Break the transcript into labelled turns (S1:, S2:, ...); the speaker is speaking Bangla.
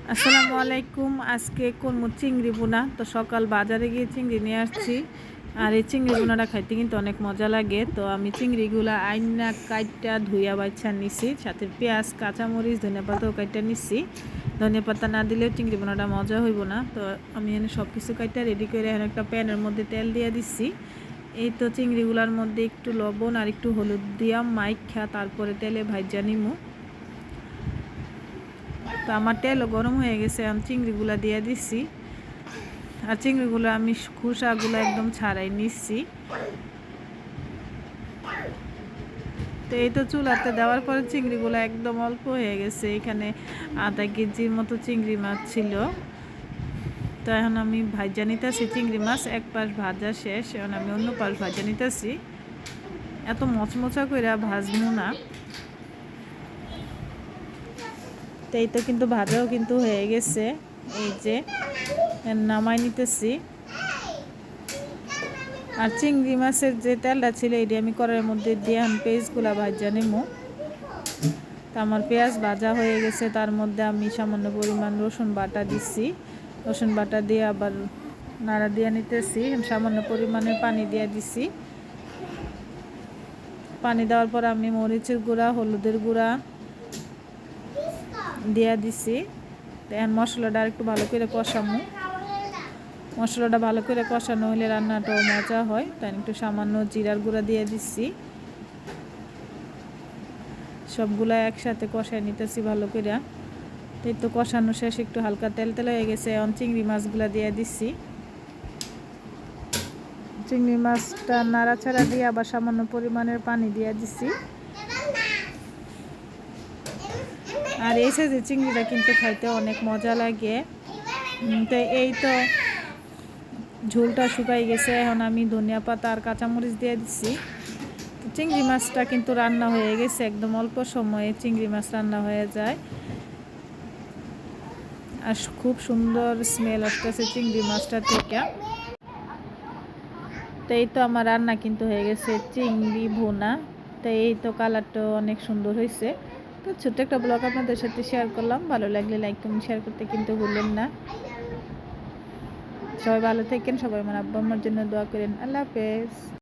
S1: আসসালামু আলাইকুম। আজকে করবো চিংড়ি বোনা। তো সকাল বাজারে গিয়ে চিংড়ি নিয়ে আসছি। আর এই চিংড়ি বোনাটা খাইতে কিন্তু অনেক মজা লাগে। তো আমি চিংড়িগুলা আইনা কাইটা ধুইয়া বাচ্চা নিছি, সাথে পেঁয়াজ, কাঁচামরিচ, ধনিয়া পাতাও কাইটা নিছি। ধনিয়া পাতা না দিলেও চিংড়ি বোনাটা মজা হইব না। তো আমি এখানে সব কিছু কাইটা রেডি করে এখন একটা প্যানের মধ্যে তেল দিয়ে দিচ্ছি। এই তো চিংড়িগুলার মধ্যে একটু লবণ আর একটু হলুদ দিয়া মাইখা তারপরে তেলে ভাজা নিমু। তো আমার তেলও গরম হয়ে গেছে, আমি চিংড়িগুলো দিয়ে দিচ্ছি। আর চিংড়িগুলো আমি খোসাগুলো একদম ছাড়াই নিচ্ছি। তো এই তো চুলাতে দেওয়ার পরে চিংড়িগুলো একদম অল্প হয়ে গেছে। এখানে আধা কেজির মতো চিংড়ি মাছ ছিল। তো এখন আমি ভাজা নিতেছি চিংড়ি মাছ। এক পাশ ভাজা শেষ, এখন আমি অন্য পাশ ভাজা নিতেছি। এত মচমচা করে ভাজবো না। তো এই তো কিন্তু ভাজাও কিন্তু হয়ে গেছে। এই যে নামাই নিতেছি। আর চিংড়ি মাছের যে তেলটা ছিল এটি আমি কড়াইয়ের মধ্যে দিয়ে আমি পেঁয়াজগুলা ভাজা নেবো। তো আমার পেঁয়াজ ভাজা হয়ে গেছে, তার মধ্যে আমি সামান্য পরিমাণ রসুন বাটা দিচ্ছি। রসুন বাটা দিয়ে আবার নাড়া দিয়ে নিতেছি। সামান্য পরিমাণে পানি দিয়ে দিছি। পানি দেওয়ার পর আমি মরিচের গুঁড়া, হলুদের গুঁড়া দিয়ে দিছি। তো এখন মশলাটা আর একটু ভালো করে কষামো। মশলাটা ভালো করে কষানো হলে রান্নাটাও মজা হয়। তাই একটু সামান্য জিরার গুঁড়া দিয়ে দিচ্ছি। সবগুলা একসাথে কষায় নিতেছি ভালো করে। এই তো কষানো শেষ, একটু হালকা তেল তেল হয়ে গেছে। এখন চিংড়ি মাছগুলা দিয়ে দিচ্ছি। চিংড়ি মাছটা নাড়াচাড়া দিয়ে আবার সামান্য পরিমাণের পানি দিয়ে দিচ্ছি। আর এই সাইজের চিংড়িটা কিন্তু খাইতে অনেক মজা লাগে। তো এই তো ঝোলটা শুকাই গেছে, এখন আমি ধনিয়া পাতা আর কাঁচামরিচ দিয়ে দিচ্ছি। চিংড়ি মাছটা কিন্তু রান্না হয়ে গেছে, একদম অল্প সময়ে চিংড়ি মাছ রান্না হয়ে যায়। আর খুব সুন্দর স্মেল আসতেছে চিংড়ি মাছটা থেকে। তো এই তো আমার রান্না কিন্তু হয়ে গেছে চিংড়ি ভুনা। তো এই তো কালারটাও অনেক সুন্দর হয়েছে। তো ছোট্ট একটা ব্লগ আপনাদের সাথে শেয়ার করলাম। ভালো লাগলে লাইক কমেন্ট শেয়ার করতে কিন্তু ভুললেন না। সবাই ভালো থাকেন, সবাই আমার আব্বা আম্মার জন্য দোয়া করেন। আল্লাহ হাফেজ।